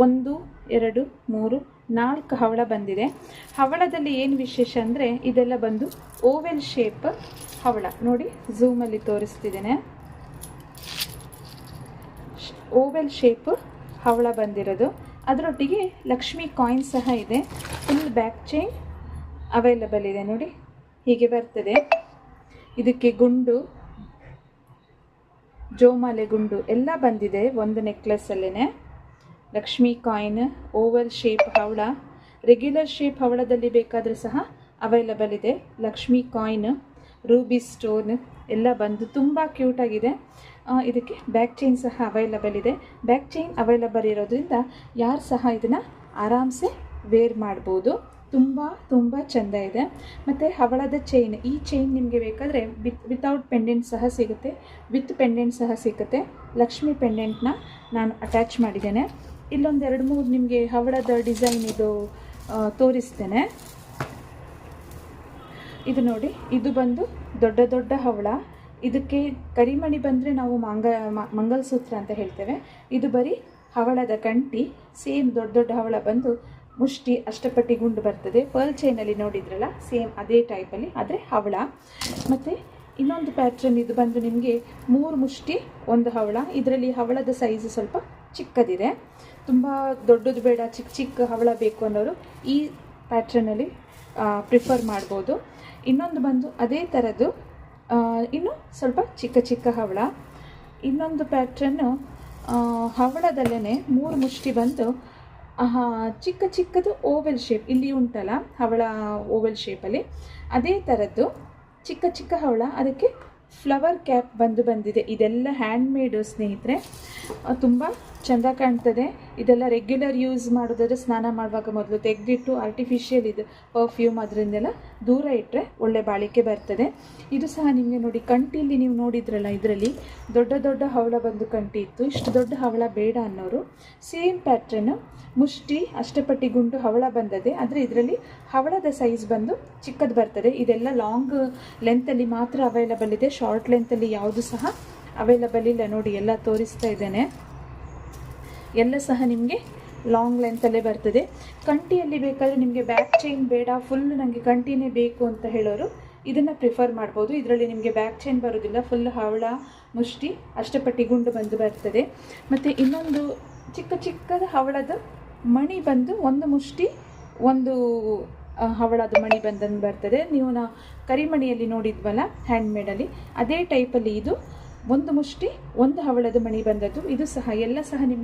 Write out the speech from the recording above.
1 2 3 4 ಹವಳ ಬಂದಿದೆ. ಹವಳದಲ್ಲಿ ಏನು ವಿಶೇಷ ಅಂದರೆ ಇದೆಲ್ಲ ಬಂದು ಓವೆಲ್ ಶೇಪ್ ಹವಳ. ನೋಡಿ, ಝೂಮಲ್ಲಿ ತೋರಿಸ್ತಿದ್ದೇನೆ. ಓವೆಲ್ ಶೇಪ್ ಹವಳ ಬಂದಿರೋದು. ಅದರೊಟ್ಟಿಗೆ ಲಕ್ಷ್ಮಿ ಕಾಯಿನ್ ಸಹ ಇದೆ. ಫುಲ್ ಬ್ಯಾಕ್ ಚೈನ್ ಅವೈಲಬಲ್ ಇದೆ. ನೋಡಿ, ಹೀಗೆ ಬರ್ತದೆ. ಇದಕ್ಕೆ ಗುಂಡು, ಜೋಮಾಲೆ ಗುಂಡು ಎಲ್ಲ ಬಂದಿದೆ ಒಂದು ನೆಕ್ಲೆಸ್ಸಲ್ಲೇ. ಲಕ್ಷ್ಮಿ ಕಾಯಿನ್, ಓವಲ್ ಶೇಪ್ ಹವಳ, ರೆಗ್ಯುಲರ್ ಶೇಪ್ ಹವಳದಲ್ಲಿ ಬೇಕಾದರೆ ಸಹ ಅವೈಲಬಲ್ ಇದೆ. ಲಕ್ಷ್ಮಿ ಕಾಯಿನ್, ರೂಬಿ ಸ್ಟೋನ್ ಎಲ್ಲ ಬಂದು ತುಂಬ ಕ್ಯೂಟಾಗಿದೆ. ಇದಕ್ಕೆ ಬ್ಯಾಕ್ ಚೈನ್ ಸಹ ಅವೈಲಬಲ್ ಇದೆ. ಬ್ಯಾಕ್ ಚೈನ್ ಅವೈಲಬಲ್ ಇರೋದ್ರಿಂದ ಯಾರು ಸಹ ಇದನ್ನು ಆರಾಮ್ಸೆ ವೇರ್ ಮಾಡ್ಬೋದು. ತುಂಬ ಚೆಂದ ಇದೆ. ಮತ್ತು ಹವಳದ ಚೈನ್, ಈ ಚೈನ್ ನಿಮಗೆ ಬೇಕಾದರೆ ವಿತೌಟ್ ಪೆಂಡೆಂಟ್ ಸಹ ಸಿಗುತ್ತೆ, ವಿತ್ ಪೆಂಡೆಂಟ್ ಸಹ ಸಿಗುತ್ತೆ. ಲಕ್ಷ್ಮಿ ಪೆಂಡೆಂಟ್ನ ನಾನು ಅಟ್ಯಾಚ್ ಮಾಡಿದ್ದೇನೆ. ಇಲ್ಲೊಂದು 2-3 ನಿಮಗೆ ಹವಳದ ಡಿಸೈನ್ ಇದು ತೋರಿಸ್ತೇನೆ. ಇದು ನೋಡಿ, ಇದು ಬಂದು ದೊಡ್ಡ ಹವಳ. ಇದಕ್ಕೆ ಕರಿಮಣಿ ಬಂದರೆ ನಾವು ಮಂಗಲಸೂತ್ರ ಅಂತ ಹೇಳ್ತೇವೆ. ಇದು ಬರೀ ಹವಳದ ಕಂಠಿ. ಸೇಮ್ ದೊಡ್ಡ ಹವಳ ಬಂದು ಮುಷ್ಟಿ ಅಷ್ಟಪಟ್ಟಿ ಗುಂಡು ಬರ್ತದೆ. ಪರ್ಲ್ ಚೈನಲ್ಲಿ ನೋಡಿದ್ರಲ್ಲ, ಸೇಮ್ ಅದೇ ಟೈಪಲ್ಲಿ, ಆದರೆ ಹವಳ. ಮತ್ತು ಇನ್ನೊಂದು ಪ್ಯಾಟ್ರನ್ ಇದು ಬಂದು ನಿಮಗೆ 3 ಮುಷ್ಟಿ 1 ಹವಳ. ಇದರಲ್ಲಿ ಹವಳದ ಸೈಜ್ ಸ್ವಲ್ಪ ಚಿಕ್ಕದಿದೆ. ತುಂಬ ದೊಡ್ಡದು ಬೇಡ, ಚಿಕ್ಕ ಹವಳ ಬೇಕು ಅನ್ನೋರು ಈ ಪ್ಯಾಟ್ರನಲ್ಲಿ ಪ್ರಿಫರ್ ಮಾಡ್ಬೋದು. ಇನ್ನೊಂದು ಬಂದು ಅದೇ ಥರದ್ದು ಇನ್ನು ಸ್ವಲ್ಪ ಚಿಕ್ಕ ಹವಳ. ಇನ್ನೊಂದು ಪ್ಯಾಟ್ರನ್ನು ಹವಳದಲ್ಲೇ 3 ಮುಷ್ಟಿ ಬಂದು ಚಿಕ್ಕದು ಓವೆಲ್ ಶೇಪ್. ಇಲ್ಲಿ ಉಂಟಲ್ಲ ಹವಳ ಓವೆಲ್ ಶೇಪಲ್ಲಿ, ಅದೇ ಥರದ್ದು ಚಿಕ್ಕ ಹವಳ. ಅದಕ್ಕೆ ಫ್ಲವರ್ ಕ್ಯಾಪ್ ಬಂದಿದೆ. ಇದೆಲ್ಲ ಹ್ಯಾಂಡ್ಮೇಡು ಸ್ನೇಹಿತರೆ, ತುಂಬ ಚೆಂದ ಕಾಣ್ತದೆ. ಇದೆಲ್ಲ ರೆಗ್ಯುಲರ್ ಯೂಸ್ ಮಾಡೋದಾದರೆ ಸ್ನಾನ ಮಾಡುವಾಗ ಮೊದಲು ತೆಗೆದಿಟ್ಟು ಆರ್ಟಿಫಿಷಿಯಲ್ ಇದು ಪರ್ಫ್ಯೂಮ್ ಅದರಿಂದೆಲ್ಲ ದೂರ ಇಟ್ಟರೆ ಒಳ್ಳೆ ಬಾಳಿಕೆ ಬರ್ತದೆ. ಇದು ಸಹ ನಿಮಗೆ ನೋಡಿ, ಕಂಠಿಯಲ್ಲಿ ನೀವು ನೋಡಿದ್ರಲ್ಲ, ಇದರಲ್ಲಿ ದೊಡ್ಡ ಹವಳ ಬಂದು ಕಂಠಿ ಇತ್ತು. ಇಷ್ಟು ದೊಡ್ಡ ಹವಳ ಬೇಡ ಅನ್ನೋರು ಸೇಮ್ ಪ್ಯಾಟ್ರನ್ನು ಮುಷ್ಟಿ ಅಷ್ಟಪಟ್ಟಿ ಗುಂಡು ಹವಳ ಬಂದದೆ. ಆದರೆ ಇದರಲ್ಲಿ ಹವಳದ ಸೈಜ್ ಬಂದು ಚಿಕ್ಕದು ಬರ್ತದೆ. ಇದೆಲ್ಲ ಲಾಂಗ್ ಲೆಂತಲ್ಲಿ ಮಾತ್ರ ಅವೈಲಬಲ್ ಇದೆ, ಶಾರ್ಟ್ ಲೆಂತಲ್ಲಿ ಯಾವುದು ಸಹ ಅವೈಲಬಲ್ ಇಲ್ಲ. ನೋಡಿ, ಎಲ್ಲ ತೋರಿಸ್ತಾ ಇದ್ದೇನೆ. ಎಲ್ಲ ಸಹ ನಿಮಗೆ ಲಾಂಗ್ ಲೆಂತಲ್ಲೇ ಬರ್ತದೆ. ಕಂಠಿಯಲ್ಲಿ ಬೇಕಾದರೆ ನಿಮಗೆ ಬ್ಯಾಕ್ ಚೈನ್ ಬೇಡ, ಫುಲ್ ನನಗೆ ಕಂಠಿನೇ ಬೇಕು ಅಂತ ಹೇಳೋರು ಇದನ್ನು ಪ್ರಿಫರ್ ಮಾಡ್ಬೋದು. ಇದರಲ್ಲಿ ನಿಮಗೆ ಬ್ಯಾಕ್ ಚೈನ್ ಬರೋದಿಲ್ಲ, ಫುಲ್ ಹವಳ ಮುಷ್ಟಿ ಅಷ್ಟಪಟ್ಟಿ ಗುಂಡು ಬಂದು ಬರ್ತದೆ. ಮತ್ತು ಇನ್ನೊಂದು ಚಿಕ್ಕದ ಹವಳದ ಮಣಿ ಬಂದು 1 ಮುಷ್ಟಿ 1 ಹವಳದ ಮಣಿ ಬಂದಂಗೆ ಬರ್ತದೆ. ನೀವು ಕರಿಮಣಿಯಲ್ಲಿ ನೋಡಿದ್ವಲ್ಲ ಹ್ಯಾಂಡ್ಮೇಡಲ್ಲಿ, ಅದೇ ಟೈಪಲ್ಲಿ ಇದು 1 ಮುಷ್ಟಿ 1 ಹವಳದ ಮಣಿ ಬಂದದ್ದು. ಇದು ಸಹ ಎಲ್ಲ ಸಹ ನಿಮಗೆ